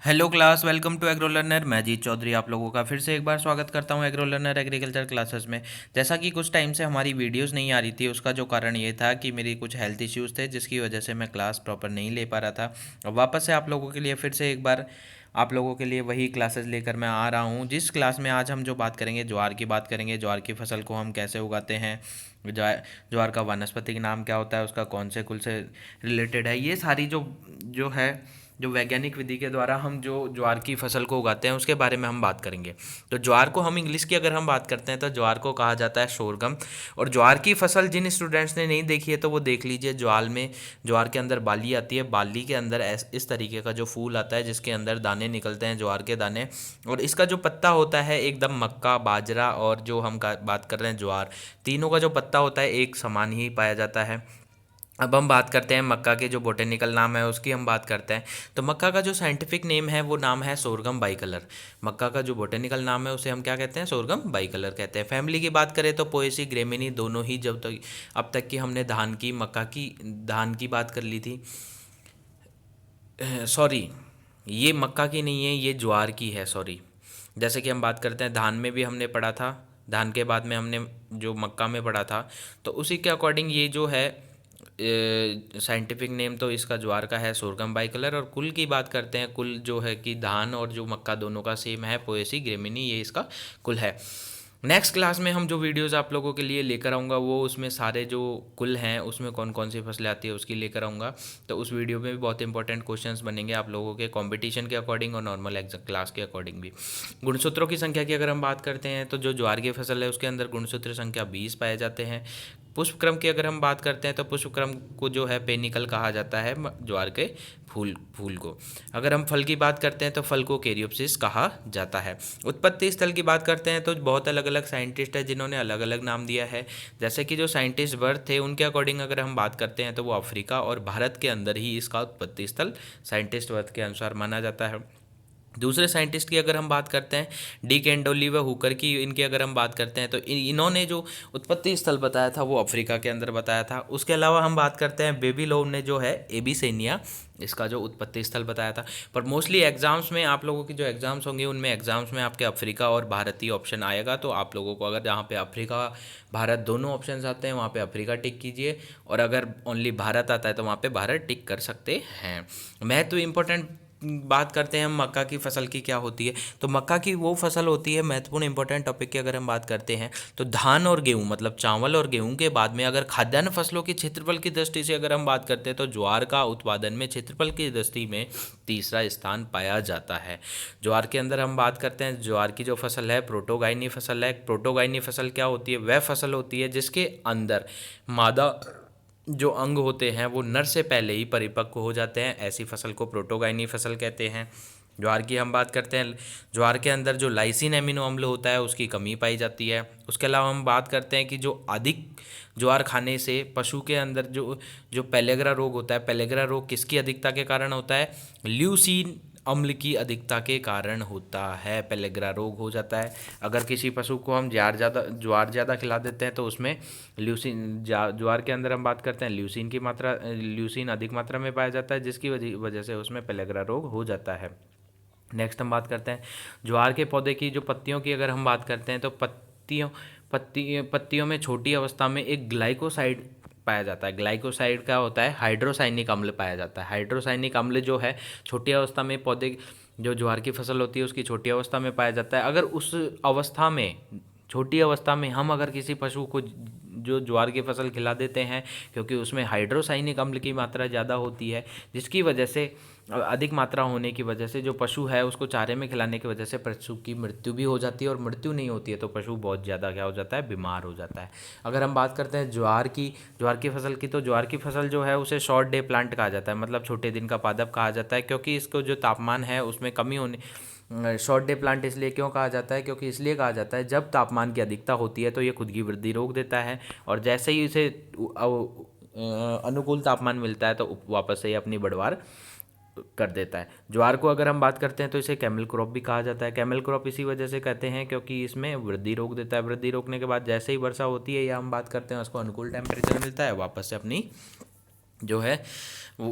Hello class, welcome to Agro Learner. मैं जीत चौधरी आप लोगों का फिर से एक बार स्वागत करता हूं एग्रो लर्नर एग्रीकल्चर क्लासेस में। जैसा कि कुछ टाइम से हमारी वीडियोस नहीं आ रही थी, उसका जो कारण ये था कि मेरी कुछ हेल्थ इश्यूज़ थे, जिसकी वजह से मैं क्लास प्रॉपर नहीं ले पा रहा था। और वापस से आप लोगों के लिए फिर से एक बार आप लोगों के लिए वही क्लासेस लेकर मैं आ रहा हूँ। जिस क्लास में आज हम जो बात करेंगे, ज्वार की बात करेंगे। ज्वार की फसल को हम कैसे उगाते हैं, ज्वार ज्वार का वानस्पतिक नाम क्या होता है, उसका कौन से कुल से रिलेटेड है, ये सारी जो जो है जो वैज्ञानिक विधि के द्वारा हम जो ज्वार की फसल को उगाते हैं उसके बारे में हम बात करेंगे। तो ज्वार को हम इंग्लिश की अगर हम बात करते हैं तो ज्वार को कहा जाता है शोरगम। और ज्वार की फसल जिन स्टूडेंट्स ने नहीं देखी है तो वो देख लीजिए। ज्वार के अंदर बाली आती है, बाली के अंदर इस तरीके का जो फूल आता है जिसके अंदर दाने निकलते हैं, ज्वार के दाने। और इसका जो पत्ता होता है एकदम मक्का, बाजरा और जो हम बात कर रहे हैं ज्वार, तीनों का जो पत्ता होता है एक समान ही पाया जाता है। अब हम बात करते हैं मक्का के जो बोटेनिकल नाम है उसकी हम बात करते हैं। तो मक्का का जो साइंटिफिक नेम है वो नाम है सोरगम बाइकलर। मक्का का जो बोटेनिकल नाम है उसे हम क्या कहते हैं, सोरगम बाइकलर कहते हैं। फैमिली की बात करें तो पोएसी ग्रेमिनी दोनों ही। जब तक अब तक कि हमने धान की बात कर ली थी, सॉरी, ये मक्का की नहीं है, ये ज्वार की है, सॉरी। जैसे कि हम बात करते हैं धान में भी हमने पढ़ा था, धान के बाद में हमने जो मक्का में पढ़ा था, तो उसी के अकॉर्डिंग ये जो है साइंटिफिक नेम तो इसका ज्वार का है सोरगम बाइकलर। और कुल की बात करते हैं, कुल जो है कि धान और जो मक्का दोनों का सेम है, पोएसी ग्रेमिनी, ये इसका कुल है। नेक्स्ट क्लास में हम जो वीडियोस आप लोगों के लिए लेकर आऊँगा वो उसमें सारे जो कुल हैं उसमें कौन कौन सी फसलें आती है उसकी लेकर आऊँगा। तो उस वीडियो में भी बहुत इंपॉर्टेंट क्वेश्चंस बनेंगे आप लोगों के कंपटीशन के अकॉर्डिंग और नॉर्मल एग्जाम क्लास के अकॉर्डिंग भी। गुणसूत्रों की संख्या की अगर हम बात करते हैं तो जो ज्वार की फसल है उसके अंदर गुणसूत्र संख्या 20 पाए जाते हैं। पुष्पक्रम की अगर हम बात करते हैं तो पुष्पक्रम को जो है पेनिकल कहा जाता है ज्वार के फूल फूल को। अगर हम फल की बात करते हैं तो फल को कैरियोप्सिस कहा जाता है। उत्पत्ति स्थल की बात करते हैं तो बहुत अलग अलग साइंटिस्ट है जिन्होंने अलग अलग नाम दिया है। जैसे कि जो साइंटिस्ट वर्थ थे उनके अकॉर्डिंग अगर हम बात करते हैं तो वो अफ्रीका और भारत के अंदर ही इसका उत्पत्ति स्थल साइंटिस्ट वर्थ के अनुसार माना जाता है। दूसरे साइंटिस्ट की अगर हम बात करते हैं, डी कैंडोली व हुकर की, इनकी अगर हम बात करते हैं तो इन्होंने जो उत्पत्ति स्थल बताया था वो अफ्रीका के अंदर बताया था। उसके अलावा हम बात करते हैं बेबीलोन ने जो है एबीसेनिया, इसका जो उत्पत्ति स्थल बताया था। पर मोस्टली एग्जाम्स में आप लोगों की जो एग्जाम्स होंगे उनमें एग्जाम्स में आपके अफ्रीका और भारतीय ऑप्शन आएगा। तो आप लोगों को अगर जहाँ पे अफ्रीका भारत दोनों ऑप्शन आते हैं वहाँ पे अफ्रीका टिक कीजिए, और अगर ओनली भारत आता है तो वहाँ पे भारत टिक कर सकते हैं। महत्व इंपॉर्टेंट बात करते हैं हम मक्का की फसल की क्या होती है। तो मक्का की वो फसल होती है, महत्वपूर्ण इंपॉर्टेंट टॉपिक की अगर हम बात करते हैं तो धान और गेहूं मतलब चावल और गेहूं के बाद में अगर खाद्यान्न फसलों के क्षेत्रफल की दृष्टि से अगर हम बात करते हैं तो ज्वार का उत्पादन में क्षेत्रफल की दृष्टि में तीसरा स्थान पाया जाता है। ज्वार के अंदर हम बात करते हैं, ज्वार की जो फसल है प्रोटोगाइनी फसल है। प्रोटोगाइनी फसल क्या होती है, वह फसल होती है जिसके अंदर मादा जो अंग होते हैं वो नर से पहले ही परिपक्व हो जाते हैं, ऐसी फसल को प्रोटोगाइनी फसल कहते हैं। ज्वार की हम बात करते हैं, ज्वार के अंदर जो लाइसिन एमिनो अम्ल होता है उसकी कमी पाई जाती है। उसके अलावा हम बात करते हैं कि जो अधिक ज्वार खाने से पशु के अंदर जो जो पेलेग्रा रोग होता है, पेलेग्रा रोग किसकी अधिकता के कारण होता है, ल्यूसीन अम्ल की अधिकता के कारण होता है, पेलेग्रा रोग हो जाता है। अगर किसी पशु को हम ज्वार ज़्यादा खिला देते हैं तो उसमें ज्वार के अंदर हम बात करते हैं ल्यूसीन अधिक मात्रा में पाया जाता है, जिसकी वजह से उसमें पेलेग्रा रोग हो जाता है। नेक्स्ट हम बात करते हैं ज्वार के पौधे की जो पत्तियों की अगर हम बात करते हैं तो पत्तियों में छोटी अवस्था में एक ग्लाइकोसाइड पाया जाता है। ग्लाइकोसाइड का होता है हाइड्रोसाइनिक अम्ल पाया जाता है। हाइड्रोसाइनिक अम्ल जो है छोटी अवस्था में पौधे जो ज्वार की फसल होती है उसकी छोटी अवस्था में पाया जाता है। अगर उस अवस्था में छोटी अवस्था में हम अगर किसी पशु को जो ज्वार की फसल खिला देते हैं, क्योंकि उसमें हाइड्रोसाइनिक अम्ल की मात्रा ज़्यादा होती है, जिसकी वजह से अधिक मात्रा होने की वजह से जो पशु है उसको चारे में खिलाने की वजह से पशु की मृत्यु भी हो जाती है, और मृत्यु नहीं होती है तो पशु बहुत ज़्यादा क्या हो जाता है, बीमार हो जाता है। अगर हम बात करते हैं ज्वार की फसल की, तो ज्वार की फसल जो है उसे शॉर्ट डे प्लांट कहा जाता है, मतलब छोटे दिन का पादप कहा जाता है, क्योंकि इसको जो तापमान है उसमें कमी होने शॉर्ट डे प्लांट इसलिए क्यों कहा जाता है, क्योंकि इसलिए कहा जाता है जब तापमान की अधिकता होती है तो ये खुद की वृद्धि रोक देता है, और जैसे ही इसे अनुकूल तापमान मिलता है तो वापस से ये अपनी बढ़वार कर देता है। ज्वार को अगर हम बात करते हैं तो इसे कैमल क्रॉप भी कहा जाता है। कैमल क्रॉप इसी वजह से कहते हैं क्योंकि इसमें वृद्धि रोक देता है। वृद्धि रोकने के बाद जैसे ही वर्षा होती है या हम बात करते हैं उसको अनुकूल टेम्परेचर मिलता है, वापस से अपनी जो है वो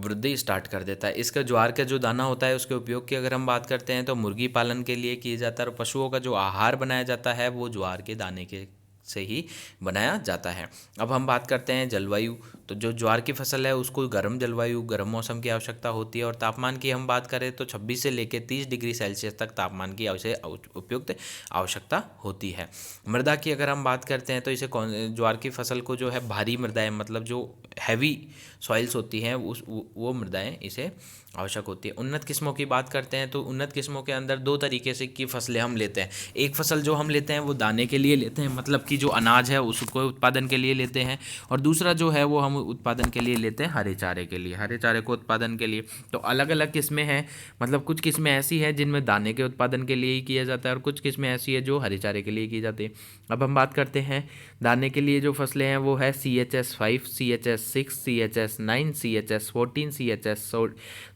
वृद्धि स्टार्ट कर देता है। इसका ज्वार का जो दाना होता है उसके उपयोग की अगर हम बात करते हैं तो मुर्गी पालन के लिए किया जाता है, और पशुओं का जो आहार बनाया जाता है वो ज्वार के दाने के से ही बनाया जाता है। अब हम बात करते हैं जलवायु। तो जो ज्वार की फसल है उसको गर्म जलवायु, गर्म मौसम की आवश्यकता होती है, और तापमान की हम बात करें तो 26 से लेकर 30 डिग्री सेल्सियस तक तापमान की उपयुक्त आवश्यकता होती है। मृदा की अगर हम बात करते हैं तो इसे ज्वार की फसल को जो है भारी मृदाएं, मतलब जो हैवी सॉइल्स होती हैं वो मृदाएं इसे आवश्यक होती है। उन्नत किस्मों की बात करते हैं तो उन्नत किस्मों के अंदर दो तरीके से की फसलें हम लेते हैं। एक फसल जो हम लेते हैं वो दाने के लिए लेते हैं, मतलब कि जो अनाज है उसको उत्पादन के लिए लेते हैं, और दूसरा जो है वो हम उत्पादन के लिए लेते हैं हरे चारे के लिए, हरे चारे को उत्पादन के लिए। तो अलग अलग किस्में हैं, मतलब कुछ किस्में ऐसी हैं जिनमें दाने के उत्पादन के लिए ही किया जाता है, और कुछ किस्में ऐसी है जो हरे चारे के लिए की जाती है। अब हम बात करते हैं दाने के लिए जो फसलें हैं वो है CHS 5, CHS 6, CHS 9, CHS 14, CHS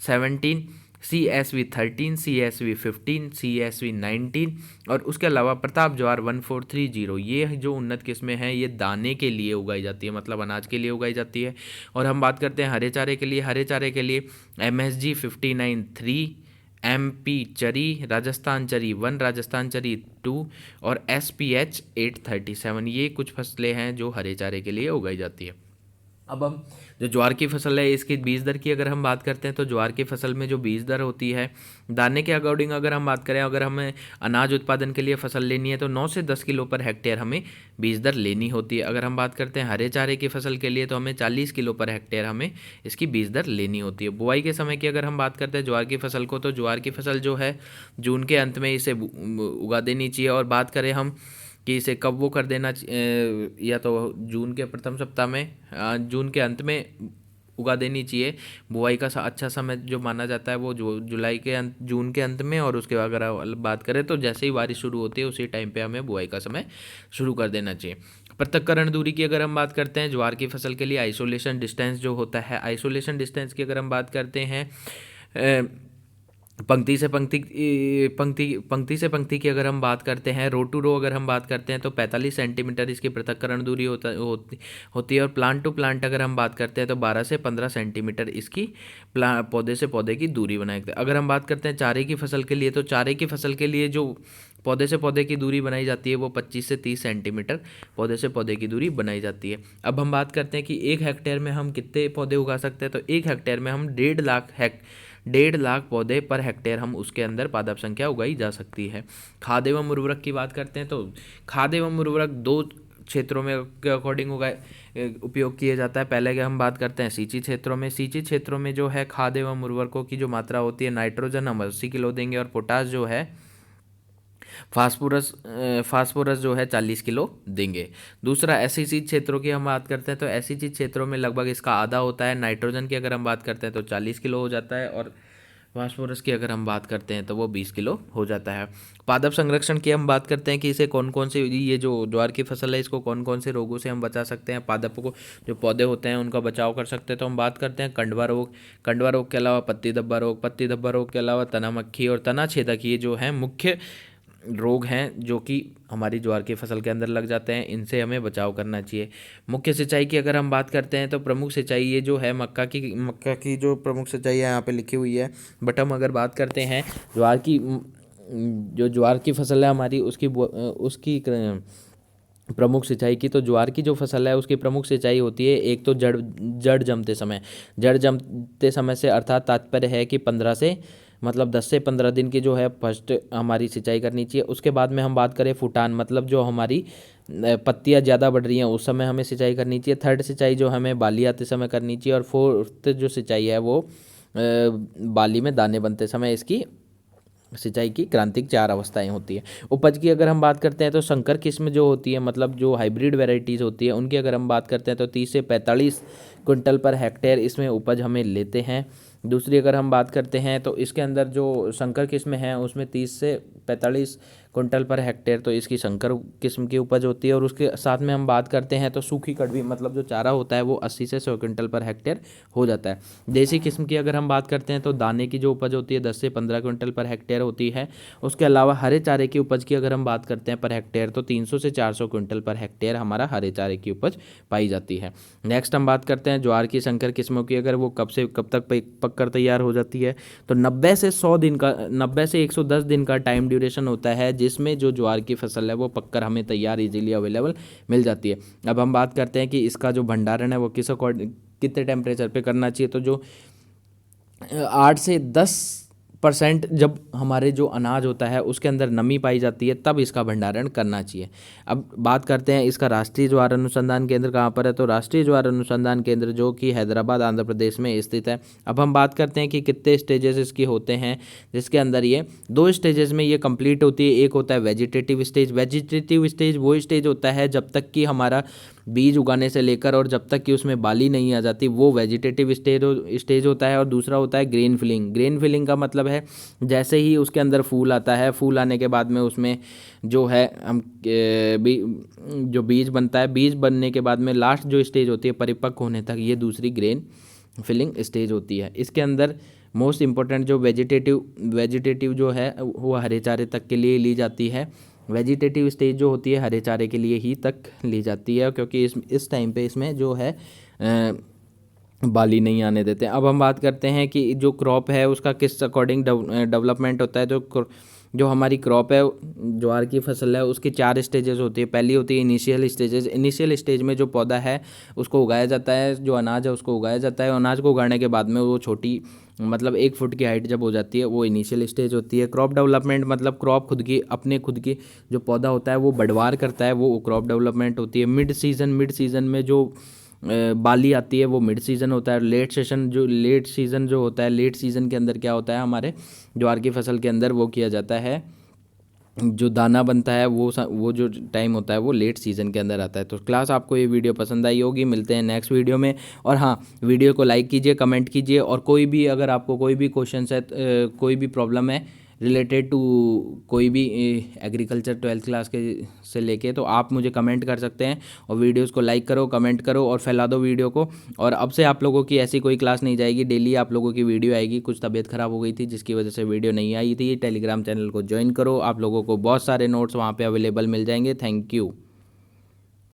17, CSV 13, CSV 15, CSV 19, और उसके अलावा प्रताप ज्वार 1430। ये जो उन्नत किस्में हैं ये दाने के लिए उगाई जाती है, मतलब अनाज के लिए उगाई जाती है। और हम बात करते हैं हरे चारे के लिए। हरे चारे के लिए MSG 59 3, MP चरी, राजस्थान चरी 1, राजस्थान चरी 2, और SPH 837। ये कुछ फसलें हैं जो हरे चारे के लिए उगाई जाती है। अब हम जो ज्वार की फसल है इसकी बीज दर की अगर हम बात करते हैं तो ज्वार की फसल में जो बीज दर होती है दाने के अकॉर्डिंग अगर हम बात करें, अगर हमें अनाज उत्पादन के लिए फसल लेनी है तो 9 से 10 किलो पर हेक्टेयर हमें बीज दर लेनी होती है। अगर हम बात करते हैं हरे चारे की फसल के लिए तो हमें 40 किलो पर हेक्टेयर हमें इसकी बीज दर लेनी होती है। बुआई के समय की अगर हम बात करते हैं ज्वार की फसल को, तो ज्वार की फसल जो है जून के अंत में इसे उगा देनी चाहिए। और बात करें हम कि इसे कब वो कर देना या तो जून के प्रथम सप्ताह में, जून के अंत में उगा देनी चाहिए। बुआई का अच्छा समय जो माना जाता है वो जुलाई के अंत, जून के अंत में, और उसके बाद अगर बात करें तो जैसे ही बारिश शुरू होती है उसी टाइम पे हमें बुआई का समय शुरू कर देना चाहिए। पृथक्करण दूरी की अगर हम बात करते हैं ज्वार की फसल के लिए आइसोलेशन डिस्टेंस जो होता है, आइसोलेशन डिस्टेंस की अगर हम बात करते हैं पंक्ति से पंक्ति पंक्ति से पंक्ति की अगर हम बात करते हैं, रो टू रो अगर हम बात करते हैं तो 45 सेंटीमीटर इसकी पृथक्करण दूरी होती है। और प्लांट टू प्लांट अगर हम बात करते हैं तो 12 से 15 सेंटीमीटर इसकी पौधे से पौधे की दूरी बनाई जाती है। अगर हम बात करते हैं चारे की फसल के लिए, तो चारे की फसल के लिए जो पौधे से पौधे की दूरी बनाई जाती है वो 25 से 30 सेंटीमीटर पौधे से पौधे की दूरी बनाई जाती है। अब हम बात करते हैं कि 1 हेक्टेयर में हम कितने पौधे उगा सकते हैं, तो 1 हेक्टेयर में हम 1.5 लाख पौधे पर हेक्टेयर हम उसके अंदर पादप संख्या उगाई जा सकती है। खाद एवं उर्वरक की बात करते हैं तो खाद एवं उर्वरक 2 क्षेत्रों में के अकॉर्डिंग उपयोग किया जाता है। पहले के हम बात करते हैं सिंचित क्षेत्रों में। सिंचित क्षेत्रों में जो है खाद एवं उर्वरकों की जो मात्रा होती है, नाइट्रोजन हम 80 किलो देंगे, और पोटास जो है फास्फोरस जो है 40 किलो देंगे। दूसरा ऐसी चीज क्षेत्रों की हम बात करते हैं तो ऐसी चीज क्षेत्रों में लगभग इसका आधा होता है। नाइट्रोजन की अगर हम बात करते हैं तो 40 किलो हो जाता है, और फास्फोरस की अगर हम बात करते हैं तो वो 20 किलो हो जाता है। पादप संरक्षण की हम बात करते हैं कि इसे कौन कौन से, ये जो ज्वार की फसल है इसको कौन कौन से रोगों से हम बचा सकते हैं, पादपों को जो पौधे होते हैं उनका बचाव कर सकते हैं। तो हम बात करते हैं कंडवा रोग। कंडवा रोग के अलावा पत्ती धब्बा रोग, पत्ती धब्बा रोग के अलावा तना मक्खी और तना छेदक, ये जो है मुख्य रोग हैं जो कि हमारी ज्वार की फसल के अंदर लग जाते हैं। इनसे हमें बचाव करना चाहिए। मुख्य सिंचाई की अगर हम बात करते हैं तो प्रमुख सिंचाई ये जो है मक्का की जो प्रमुख सिंचाई है यहाँ पे लिखी हुई है, बट हम अगर बात करते हैं ज्वार की, जो ज्वार की फसल है हमारी उसकी प्रमुख सिंचाई की, तो ज्वार की जो फसल है उसकी प्रमुख सिंचाई होती है एक तो जड़ जमते समय। जड़ जमते समय से अर्थात तात्पर्य है कि 15 से मतलब 10 से 15 दिन की जो है फर्स्ट हमारी सिंचाई करनी चाहिए। उसके बाद में हम बात करें फुटान, मतलब जो हमारी पत्तियां ज़्यादा बढ़ रही हैं उस समय हमें सिंचाई करनी चाहिए। थर्ड सिंचाई जो हमें बाली आते समय करनी चाहिए, और फोर्थ जो सिंचाई है वो बाली में दाने बनते समय इसकी सिंचाई की क्रांतिक 4 अवस्थाएं होती है। उपज की अगर हम बात करते हैं तो संकर किस्म जो होती है, मतलब जो हाइब्रिड वेराइटीज़ होती है उनकी अगर हम बात करते हैं तो 30 से 45 क्विंटल पर हेक्टेयर इसमें उपज हमें लेते हैं। दूसरी अगर हम बात करते हैं तो इसके अंदर जो संकर किस्में हैं उसमें 30 से 45 कुंटल पर हेक्टेयर तो इसकी संकर किस्म की उपज होती है। और उसके साथ में हम बात करते हैं तो सूखी कड़वी मतलब जो चारा होता है वो 80 से 100 क्विंटल पर हेक्टेयर हो जाता है। देसी किस्म की अगर हम बात करते हैं तो दाने की जो उपज होती है 10 से 15 क्विंटल पर हेक्टेयर होती है। उसके अलावा हरे चारे की उपज की अगर हम बात करते हैं पर हेक्टेयर तो 300 से 400 क्विंटल पर हेक्टेयर हमारा हरे चारे की उपज पाई जाती है। नेक्स्ट हम बात करते हैं ज्वार की संकर किस्मों की, अगर वो कब से कब तक पक कर तैयार हो जाती है तो 90 से 100 दिन का 90 से 110 दिन का टाइम ड्यूरेशन होता है, जिसमें जो ज्वार की फसल है वो पककर हमें तैयार इजीली अवेलेबल मिल जाती है। अब हम बात करते हैं कि इसका जो भंडारण है वो कितने टेम्परेचर पे करना चाहिए। तो जो 8 से 10% जब हमारे जो अनाज होता है उसके अंदर नमी पाई जाती है तब इसका भंडारण करना चाहिए। अब बात करते हैं इसका राष्ट्रीय ज्वार अनुसंधान केंद्र कहाँ पर है। तो राष्ट्रीय ज्वार अनुसंधान केंद्र जो कि हैदराबाद आंध्र प्रदेश में स्थित है। अब हम बात करते हैं कि कितने स्टेजेस इसकी होते हैं, जिसके अंदर ये 2 स्टेजेस में ये कंप्लीट होती है। एक होता है वेजिटेटिव स्टेज। वेजिटेटिव स्टेज वो स्टेज होता है जब तक कि हमारा बीज उगाने से लेकर और जब तक कि उसमें बाली नहीं आ जाती वो वेजिटेटिव स्टेज होता है। और दूसरा होता है ग्रेन फिलिंग। ग्रेन फिलिंग का मतलब है जैसे ही उसके अंदर फूल आता है, फूल आने के बाद में उसमें जो है हम जो बीज बनता है, बीज बनने के बाद में लास्ट जो स्टेज होती है परिपक्व होने तक, ये दूसरी ग्रेन फिलिंग स्टेज होती है। इसके अंदर मोस्ट इम्पोर्टेंट जो वेजिटेटिव जो है वो हरे चारे तक के लिए ली जाती है। वेजिटेटिव स्टेज जो होती है हरे चारे के लिए ही तक ली जाती है, क्योंकि इस टाइम पे इसमें जो है बाली नहीं आने देते। अब हम बात करते हैं कि जो क्रॉप है उसका किस अकॉर्डिंग डेवलपमेंट होता है। जो हमारी क्रॉप है ज्वार की फसल है उसकी 4 स्टेजेस होती है। पहली होती है इनिशियल स्टेजेस। इनिशियल स्टेज में जो पौधा है उसको उगाया जाता है, जो अनाज है उसको उगाया जाता है। अनाज को उगाने के बाद में वो छोटी मतलब 1 फुट की हाइट जब हो जाती है वो इनिशियल स्टेज होती है। क्रॉप डेवलपमेंट मतलब क्रॉप खुद की जो पौधा होता है वो बढ़वार करता है, वो क्रॉप डेवलपमेंट होती है। मिड सीजन में जो बाली आती है वो मिड सीज़न होता है। लेट सीज़न जो होता है, लेट सीज़न के अंदर क्या होता है हमारे ज्वार की फसल के अंदर वो किया जाता है, जो दाना बनता है वो जो टाइम होता है वो लेट सीज़न के अंदर आता है। तो क्लास आपको ये वीडियो पसंद आई होगी, मिलते हैं नेक्स्ट वीडियो में। और हाँ, वीडियो को लाइक कीजिए, कमेंट कीजिए, और कोई भी अगर आपको कोई भी क्वेश्चन है कोई भी प्रॉब्लम है रिलेटेड टू कोई भी एग्रीकल्चर 12th क्लास के से लेके, तो आप मुझे कमेंट कर सकते हैं। और वीडियोस को लाइक करो, कमेंट करो और फैला दो वीडियो को। और अब से आप लोगों की ऐसी कोई क्लास नहीं जाएगी, डेली आप लोगों की वीडियो आएगी। कुछ तबीयत ख़राब हो गई थी जिसकी वजह से वीडियो नहीं आई थी। टेलीग्राम चैनल को ज्वाइन करो, आप लोगों को बहुत सारे नोट्स वहाँ पर अवेलेबल मिल जाएंगे। Thank you.